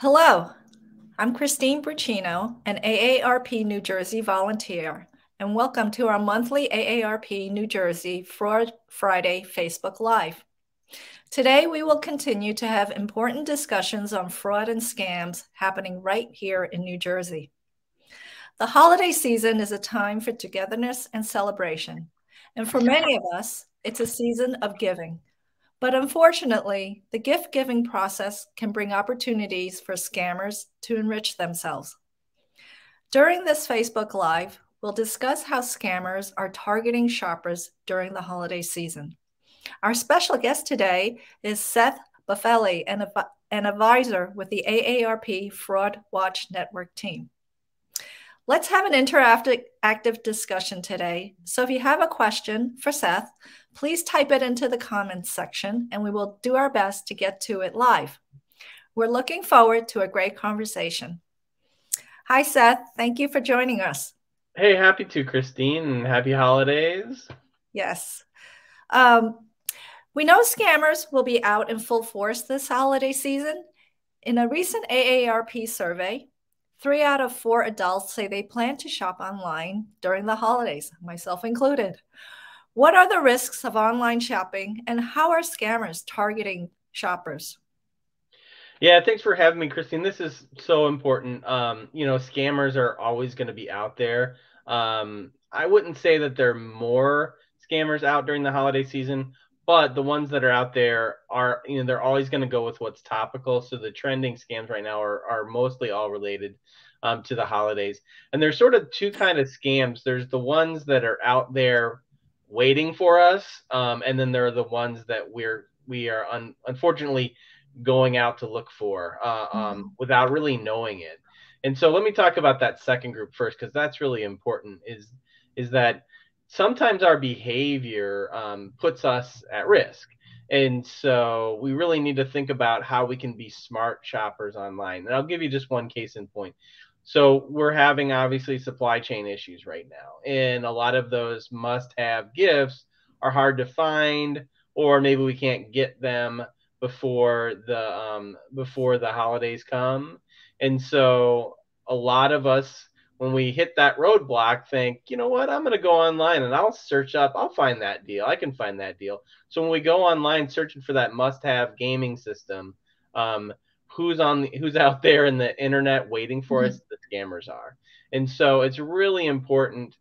Hello, I'm Christine Bruccino, an AARP New Jersey volunteer, and welcome to our monthly AARP New Jersey Fraud Friday Facebook Live. Today, we will continue to have important discussions on fraud and scams happening right here in New Jersey. The holiday season is a time for togetherness and celebration, and for many of us, it's a season of giving. But unfortunately, the gift giving process can bring opportunities for scammers to enrich themselves. During this Facebook Live, we'll discuss how scammers are targeting shoppers during the holiday season. Our special guest today is Seth Buffelli, an advisor with the AARP Fraud Watch Network team. Let's have an interactive discussion today. So if you have a question for Seth, please type it into the comments section and we will do our best to get to it live. We're looking forward to a great conversation. Hi, Seth. Thank you for joining us. Hey, happy to, Christine, and happy holidays. Yes. We know scammers will be out in full force this holiday season. In a recent AARP survey, 3 out of 4 adults say they plan to shop online during the holidays, myself included. What are the risks of online shopping and how are scammers targeting shoppers? Yeah, thanks for having me, Christine. This is so important. Scammers are always going to be out there. I wouldn't say that there are more scammers out during the holiday season, but the ones that are out there are, they're always going to go with what's topical. So the trending scams right now are mostly all related to the holidays. And there's sort of two kind of scams. There's the ones that are out there waiting for us, and then there are the ones that we are unfortunately going out to look for without really knowing it. And so let me talk about that second group first, because that's really important. Is that sometimes our behavior puts us at risk. And so we really need to think about how we can be smart shoppers online. And I'll give you just one case in point. So we're having obviously supply chain issues right now, and a lot of those must-have gifts are hard to find, or maybe we can't get them before the holidays come. And so a lot of us, when we hit that roadblock, think, you know what, I'm going to go online and I'll search up, I'll find that deal. I can find that deal. So when we go online searching for that must-have gaming system, who's out there in the internet waiting for us? The scammers are. And so it's really important.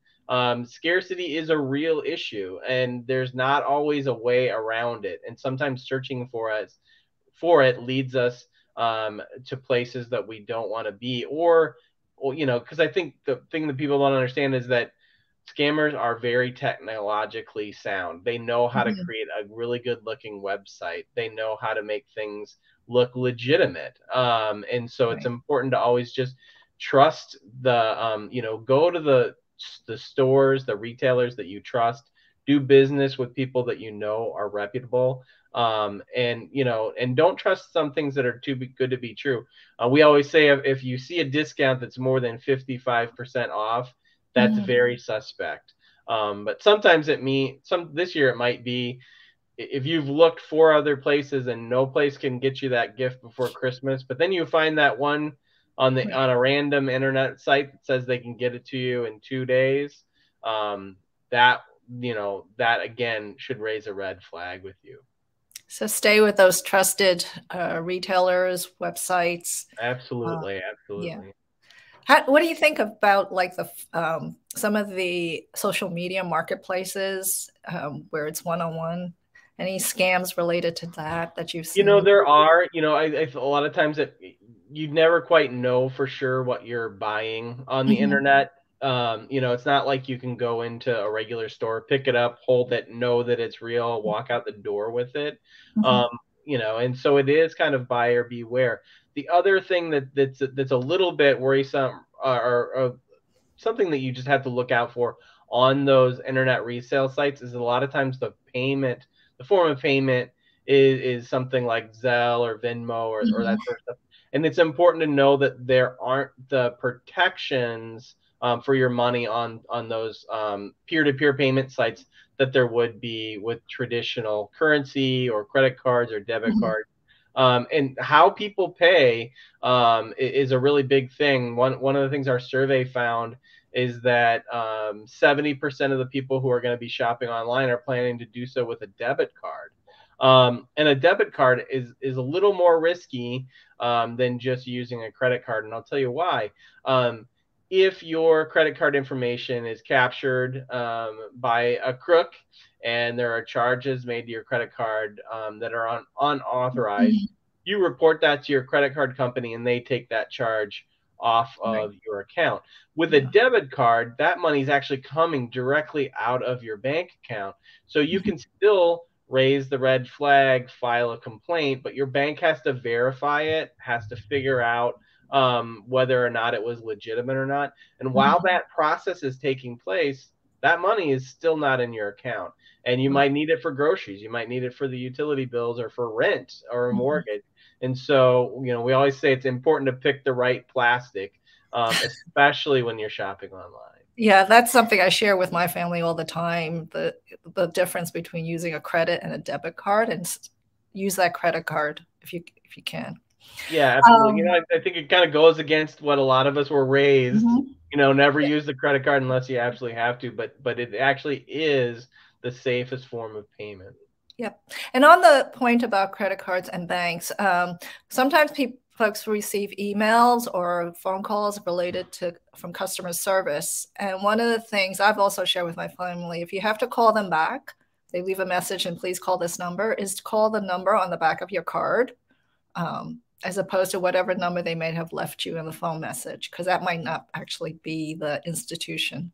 Scarcity is a real issue, and there's not always a way around it. And sometimes searching for it leads us to places that we don't want to be, or because I think the thing that people don't understand is that scammers are very technologically sound. They know how to create a really good looking website. They know how to make things look legitimate. And so it's important to always just trust go to the stores, the retailers that you trust, do business with people that you know are reputable. And don't trust some things that are too good to be true. We always say if you see a discount that's more than 55% off, that's very suspect. But sometimes this year it might be, if you've looked 4 other places and no place can get you that gift before Christmas, but then you find that one on a random internet site that says they can get it to you in 2 days, that again should raise a red flag with you. So stay with those trusted retailers, websites. Absolutely, absolutely. Yeah. What do you think about like some of the social media marketplaces where it's one-on-one? Any scams related to that you've seen? There are, a lot of times that you never quite know for sure what you're buying on the internet. It's not like you can go into a regular store, pick it up, hold it, know that it's real, walk out the door with it. And so it is kind of buyer beware. The other thing that's a little bit worrisome, or something that you just have to look out for on those internet resale sites, is a lot of times the form of payment is something like Zelle or Venmo or that sort of stuff. And it's important to know that there aren't the protections for your money on those peer-to-peer payment sites that there would be with traditional currency or credit cards or debit cards. And how people pay is a really big thing. One of the things our survey found is that 70% of the people who are going to be shopping online are planning to do so with a debit card. And a debit card is a little more risky than just using a credit card, and I'll tell you why. If your credit card information is captured by a crook and there are charges made to your credit card that are unauthorized, Mhm. you report that to your credit card company and they take that charge off Right. of your account. With a Yeah. debit card, that money is actually coming directly out of your bank account. So you Mhm. can still raise the red flag, file a complaint, but your bank has to verify it, has to figure out whether or not it was legitimate or not. And while Mhm. that process is taking place, that money is still not in your account. And you Right. might need it for groceries. You might need it for the utility bills or for rent or a Mhm. mortgage. And so, we always say it's important to pick the right plastic, especially when you're shopping online. Yeah, that's something I share with my family all the time. The difference between using a credit and a debit card, and use that credit card if you can. Yeah, absolutely. Um, I think it kind of goes against what a lot of us were raised. mhm. Never use the credit card unless you absolutely have to. But it actually is the safest form of payment. Yep. And on the point about credit cards and banks, sometimes folks receive emails or phone calls related to from customer service. And one of the things I've also shared with my family, if you have to call them back, they leave a message and please call this number, is to call the number on the back of your card, as opposed to whatever number they may have left you in the phone message, because that might not actually be the institution.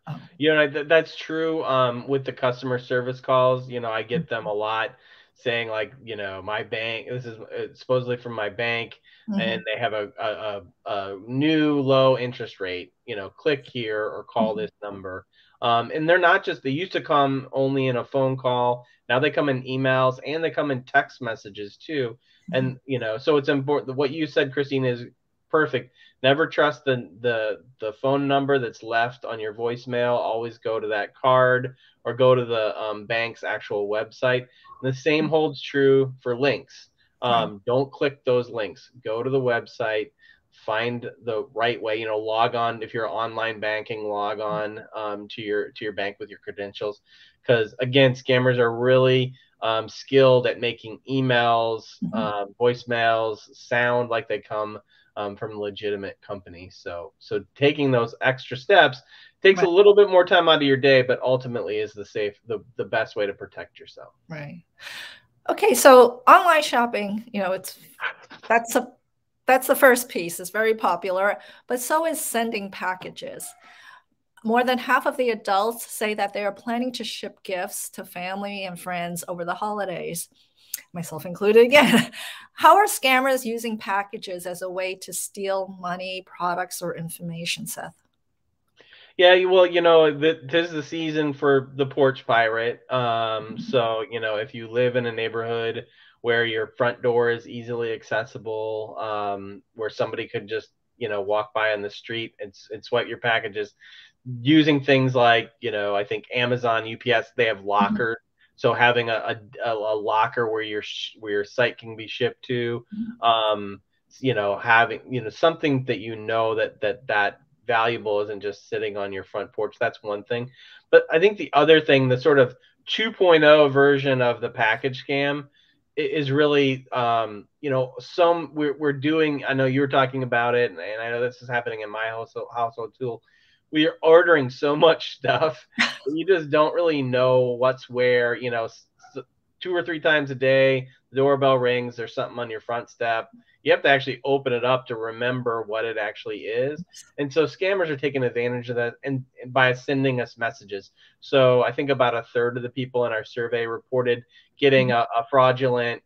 Um, That's true. With the customer service calls, I get them a lot saying like, my bank, this is supposedly from my bank, and mhm, they have a new low interest rate. Click here or call mhm, this number. And they're not just, they used to come only in a phone call. Now they come in emails and they come in text messages too. mhm, And so it's important. What you said, Christine, is perfect. Never trust the phone number that's left on your voicemail. Always go to that card or go to the bank's actual website. And the same holds true for links. right. Don't click those links. Go to the website, find the right way. Log on if you're online banking. Log on to your bank with your credentials, because again, scammers are really skilled at making emails, Mhm, voicemails sound like they come from legitimate companies. So taking those extra steps takes a right. little bit more time out of your day, but ultimately is the best way to protect yourself. Right. Okay, so online shopping, that's a that's the first piece. It's very popular, but so is sending packages. More than half of the adults say that they are planning to ship gifts to family and friends over the holidays, myself included again. How are scammers using packages as a way to steal money, products, or information, Seth? Yeah, well, this is the season for the porch pirate. So if you live in a neighborhood where your front door is easily accessible, where somebody could just walk by on the street and swipe your packages, using things like I think Amazon, UPS, they have Mhm. lockers. So having a locker where your site can be shipped to, um, having something that that valuable isn't just sitting on your front porch. That's one thing. But I think the other thing, the sort of 2.0 version of the package scam, is really, we're doing. I know you were talking about it, and I know this is happening in my household too. We are ordering so much stuff that you just don't really know what's where. 2 or 3 times a day, the doorbell rings. There's something on your front step. You have to actually open it up to remember what it actually is. And so scammers are taking advantage of that and by sending us messages. So I think about a third of the people in our survey reported getting a fraudulent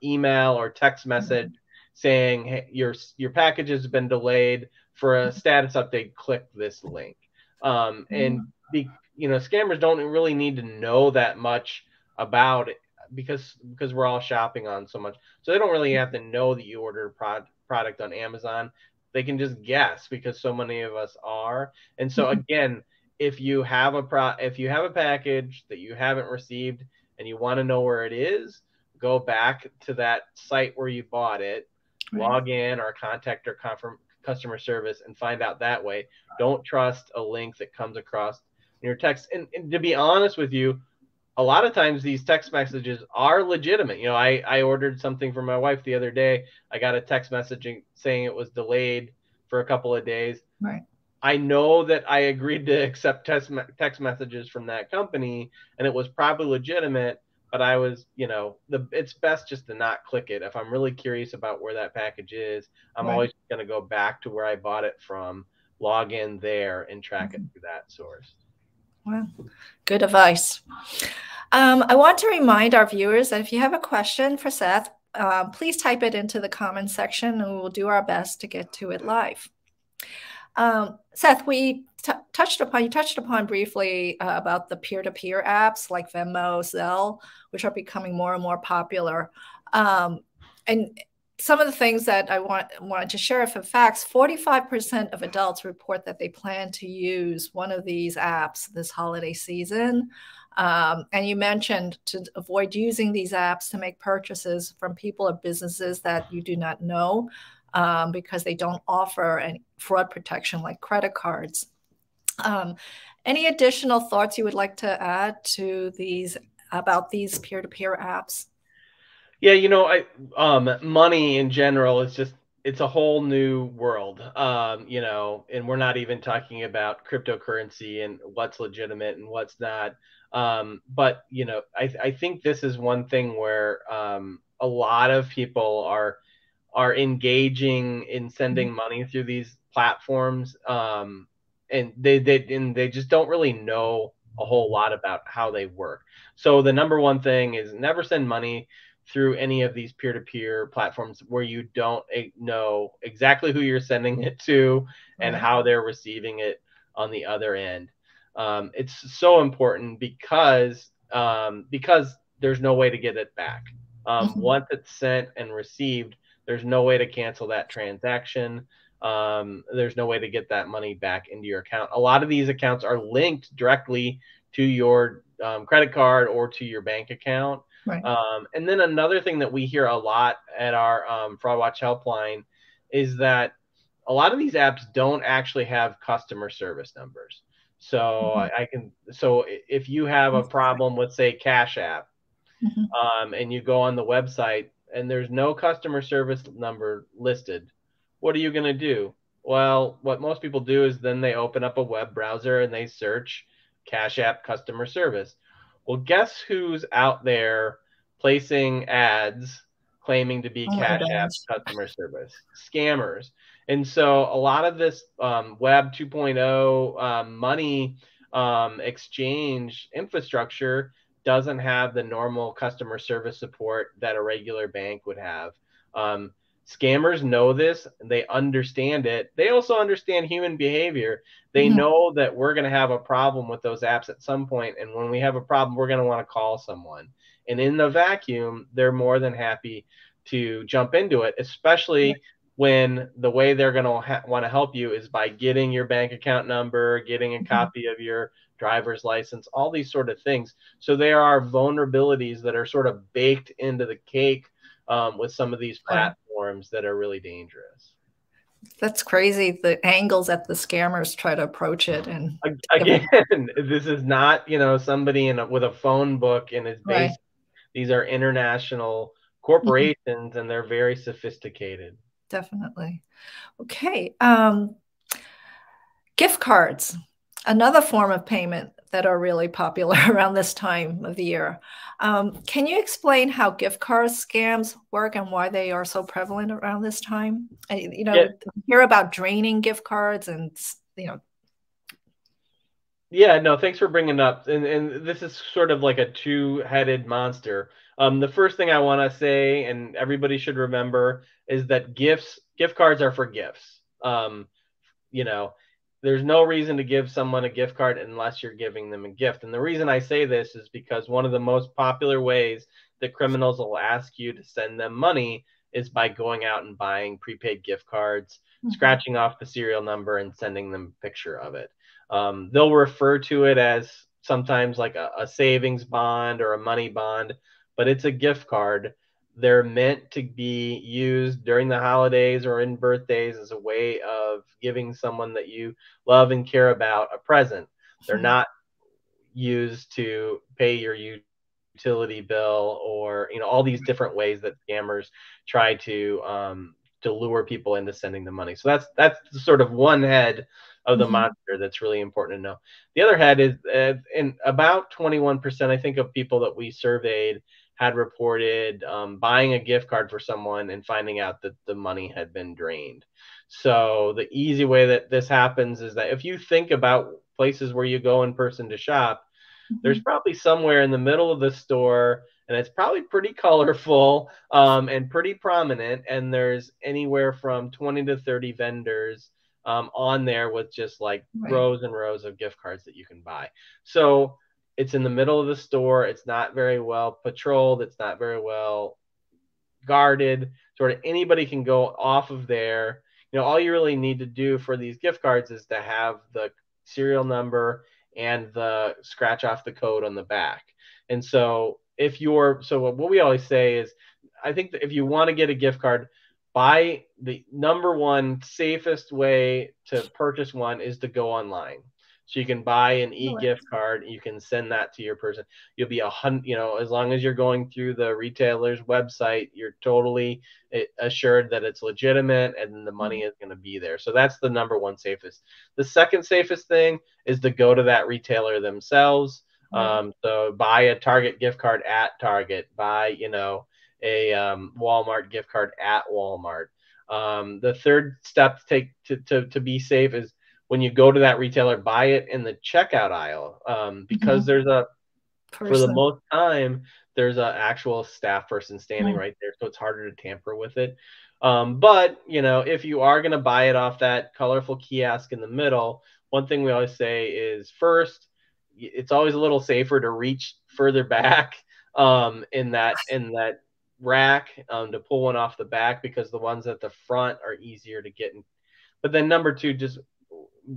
email or text message saying, hey, your package has been delayed for a status update. Click this link. And scammers don't really need to know that much about it because we're all shopping on so much. So they don't really have to know that you ordered a product on Amazon. They can just guess because so many of us are. And so again, if you have a package that you haven't received and you want to know where it is, go back to that site where you bought it, Right. log in or contact their customer service and find out that way. Don't trust a link that comes across in your text. And to be honest with you, a lot of times these text messages are legitimate. You know, I ordered something for my wife the other day. I got a text message saying it was delayed for a couple of days. Right. I know that I agreed to accept text messages from that company, and it was probably legitimate. But I was, it's best just to not click it. If I'm really curious about where that package is, I'm Right. always going to go back to where I bought it from, log in there, and track it Mhm. through that source. Well, good advice. I want to remind our viewers that if you have a question for Seth, please type it into the comments section and we'll do our best to get to it live. Seth, you touched upon briefly about the peer-to-peer apps like Venmo, Zelle, which are becoming more and more popular. And some of the things that I wanted to share for facts, 45% of adults report that they plan to use one of these apps this holiday season. And you mentioned to avoid using these apps to make purchases from people or businesses that you do not know, because they don't offer any fraud protection like credit cards. Any additional thoughts you would like to add to these about these peer-to-peer apps? Yeah, money in general is just it's a whole new world. And we're not even talking about cryptocurrency and what's legitimate and what's not. But I think this is one thing where a lot of people are engaging in sending Mhm. money through these platforms, and they just don't really know a whole lot about how they work. So the number one thing is never send money through any of these peer-to-peer platforms where you don't know exactly who you're sending it to and Right. how they're receiving it on the other end. It's so important because there's no way to get it back. Mhm. Once it's sent and received, there's no way to cancel that transaction. There's no way to get that money back into your account. A lot of these accounts are linked directly to your credit card or to your bank account. Right. And then another thing that we hear a lot at our Fraud Watch helpline is that a lot of these apps don't actually have customer service numbers. So Mhm. if you have a problem with, say, Cash App, Mhm. and you go on the website and there's no customer service number listed, what are you going to do? Well, what most people do is then they open up a web browser and they search Cash App customer service. Well, guess who's out there placing ads claiming to be Oh my Cash App gosh. customer service? Scammers. And so a lot of this Web 2.0 money exchange infrastructure doesn't have the normal customer service support that a regular bank would have. Um, Scammers know this, they understand it. They also understand human behavior. They Mhm. know that we're going to have a problem with those apps at some point, and when we have a problem, we're going to want to call someone. And in the vacuum, they're more than happy to jump into it, especially when the way they're going to want to help you is by getting your bank account number, getting a Mhm. copy of your driver's license, all these sort of things. So there are vulnerabilities that are sort of baked into the cake with some of these Right. platforms that are really dangerous. That's crazy. The angles that the scammers try to approach it and give Again, this is not somebody with a phone book and it's right. based. These are international Mhm. corporations and they're very sophisticated. Definitely. Okay. Gift cards, another form of payment that are really popular around this time of the year. Can you explain how gift card scams work and why they are so prevalent around this time? Yeah, Hear about draining gift cards and, yeah, no, thanks for bringing it up. And this is sort of like a two-headed monster. The first thing I want to say, and everybody should remember, is that gift cards are for gifts. You know, there's no reason to give someone a gift card unless you're giving them a gift. And the reason I say this is because one of the most popular ways that criminals will ask you to send them money is by going out and buying prepaid gift cards, Mhm. scratching off the serial number, and sending them a picture of it. They'll refer to it as sometimes like a savings bond or a money bond, but it's a gift card. They're meant to be used during the holidays or in birthdays as a way of giving someone that you love and care about a present. They're Mhm. not used to pay your utility bill, or all these different ways that scammers try to lure people into sending the money. So that's sort of one head of the Mhm. monster that's really important to know. The other head is, in about 21%, I think, of people that we surveyed had reported buying a gift card for someone and finding out that the money had been drained. So the easy way that this happens is that if you think about places where you go in person to shop, there's Mhm. probably somewhere in the middle of the store, and it's probably pretty colorful, and pretty prominent, and there's anywhere from 20 to 30 vendors on there with just like Right. rows and rows of gift cards that you can buy. So it's in the middle of the store. It's not very well patrolled. It's not very well guarded. Sort of anybody can go off of there. All you really need to do for these gift cards is to have the serial number and the scratch off the code on the back. And so what we always say is, I think that if you want to get a gift card, buy the number one safest way to purchase one is to go online. So you can buy an Really? e-gift card, you can send that to your person. You'll be as long as you're going through the retailer's website, you're totally assured that it's legitimate and the money Mhm. is going to be there. So that's the number one safest. The second safest thing is to go to that retailer themselves. Right. So buy a Target gift card at Target, buy, a Walmart gift card at Walmart. The third step to take to be safe is, when you go to that retailer, buy it in the checkout aisle, because Mhm. for the Person. most time, there's an actual staff person standing Mm. right there, so it's harder to tamper with it. But if you are going to buy it off that colorful kiosk in the middle, one thing we always say is, first, it's always a little safer to reach further back in that rack, to pull one off the back, because the ones at the front are easier to get in. But then number two, just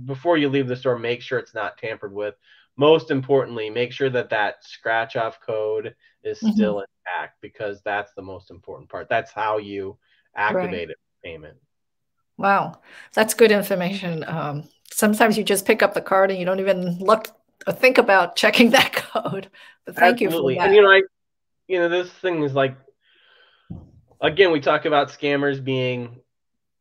before you leave the store, make sure it's not tampered with. Most importantly, make sure that scratch off code is Mhm. still intact, because that's the most important part. That's how you Right. activate it for payment. Wow. That's good information. Sometimes you just pick up the card and you don't even look or think about checking that code. But thank you for Absolutely. And that. this thing is like, again, we talk about scammers being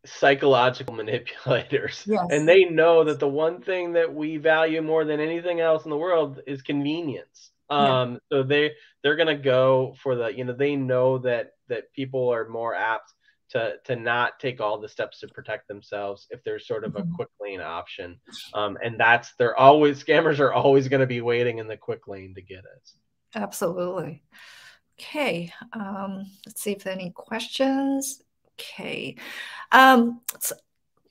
psychological manipulators, and Yes. they know that the one thing that we value more than anything else in the world is convenience. Yeah. So they're going to go for they know that people are more apt to not take all the steps to protect themselves if there's sort of a Mhm. quick lane option. And scammers are always going to be waiting in the quick lane to get us. Absolutely. Okay. Let's see if there are any questions. Okay. So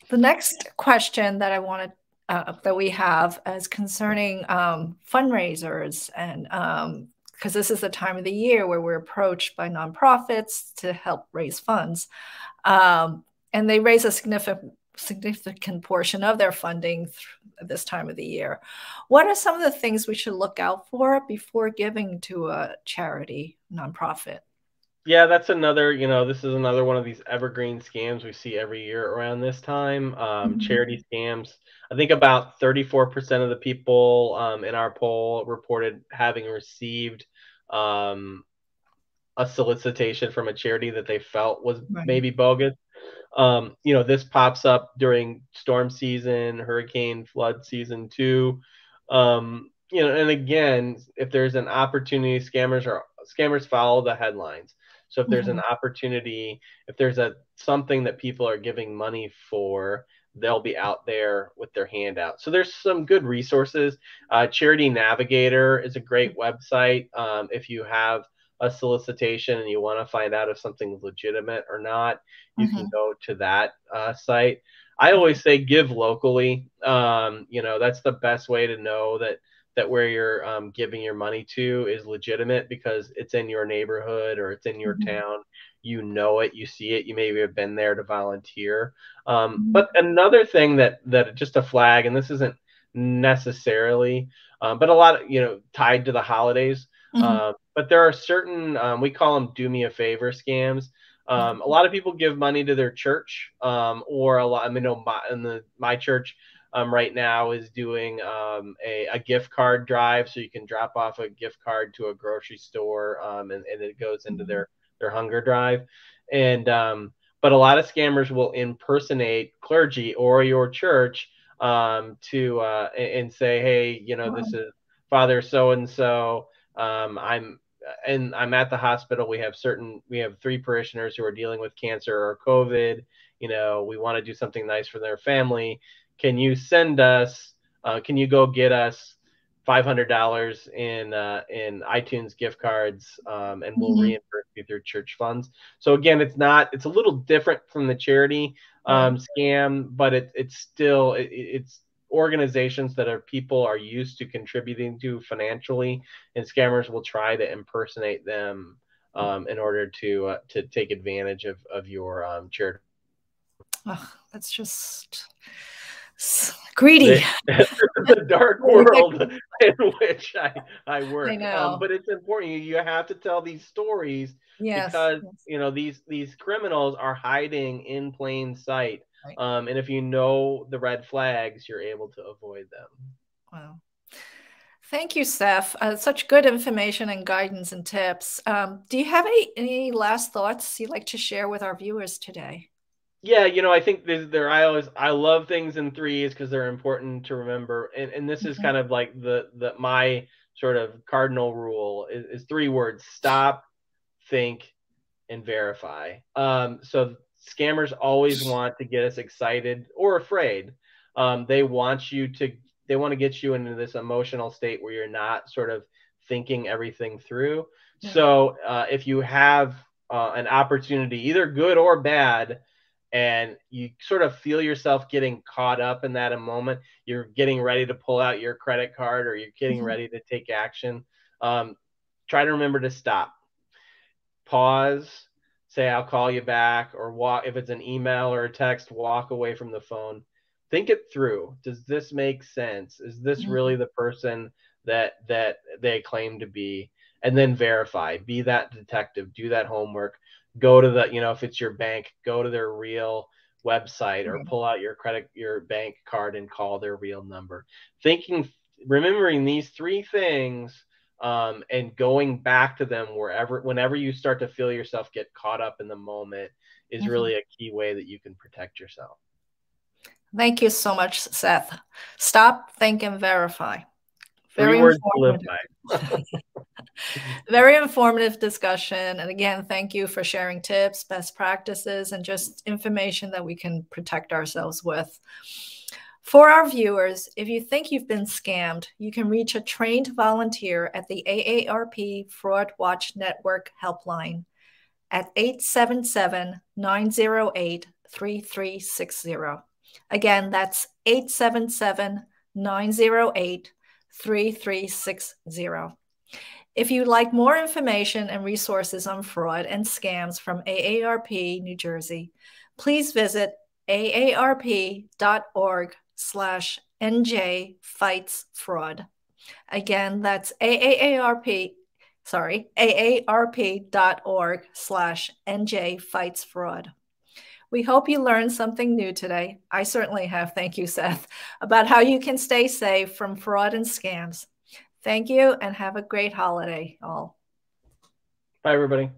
the next question that I wanted that we have is concerning fundraisers, and because this is the time of the year where we're approached by nonprofits to help raise funds, and they raise a significant portion of their funding this time of the year. What are some of the things we should look out for before giving to a charity nonprofit? Yeah, this is another one of these evergreen scams we see every year around this time. Mhm. Charity scams. I think about 34% of the people in our poll reported having received um, a solicitation from a charity that they felt was Right. maybe bogus. This pops up during storm season, hurricane, flood season too. And again, if there's an opportunity, scammers follow the headlines. So if there's an Mhm. opportunity, if there's something that people are giving money for, they'll be out there with their hand out. So there's some good resources. Charity Navigator is a great website. If you have a solicitation and you want to find out if something's legitimate or not, you can Mhm. go to that site. I Okay. always say give locally. That's the best way to know that where you're giving your money to is legitimate, because it's in your neighborhood or it's in your Mhm. town. You know it, you see it, you maybe have been there to volunteer. But Mhm. another thing that just a flag, and this isn't necessarily, but a lot of tied to the holidays. Mhm. but there are certain, we call them do me a favor scams. A lot of people give money to their church, or a lot. I mean, my church right now is doing a gift card drive, so you can drop off a gift card to a grocery store, and it goes into their hunger drive. And but a lot of scammers will impersonate clergy or your church, to and say, hey, this is Father so and so. I'm at the hospital. We have 3 parishioners who are dealing with cancer or COVID. We want to do something nice for their family. Can you send us? Can you go get us $500 in iTunes gift cards, and we'll reimburse you through church funds. So again, it's a little different from the charity scam, but it's organizations that people are used to contributing to financially, and scammers will try to impersonate them in order to take advantage of your charity. Oh, that's just greedy. The dark world in which I I work. know. But it's important. You have to tell these stories, Yes. because these criminals are hiding in plain sight. Right. And if you know the red flags, you're able to avoid them. Wow. Thank you, Steph. Such good information and guidance and tips. Do you have any last thoughts you'd like to share with our viewers today? Yeah, I think I love things in threes because they're important to remember. And this is kind of like my sort of cardinal rule is 3 words: stop, think, and verify. So scammers always want to get us excited or afraid. They want to get you into this emotional state where you're not sort of thinking everything through. Yeah. So if you have an opportunity, either good or bad, and you sort of feel yourself getting caught up in that a moment, you're getting ready to pull out your credit card or you're getting ready to take action, try to remember to stop, pause, say, I'll call you back, or walk. If it's an email or a text, walk away from the phone. Think it through. Does this make sense? Is this really the person that they claim to be? And then verify. Be that detective. Do that homework. Go to if it's your bank, go to their real website or pull out your bank card and call their real number. Remembering these 3 things, and going back to them whenever you start to feel yourself get caught up in the moment is really a key way that you can protect yourself. Thank you so much, Seth. Stop, think, and verify. 3 words to live by. Very informative discussion. And again, thank you for sharing tips, best practices, and just information that we can protect ourselves with. For our viewers, if you think you've been scammed, you can reach a trained volunteer at the AARP Fraud Watch Network helpline at 877-908-3360. Again, that's 877-908-3360. If you'd like more information and resources on fraud and scams from AARP New Jersey, please visit aarp.org/njfightsfraud. Again, that's aarp.org/njfightsfraud. We hope you learned something new today. I certainly have, thank you, Seth, about how you can stay safe from fraud and scams. Thank you, and have a great holiday, all. Bye, everybody.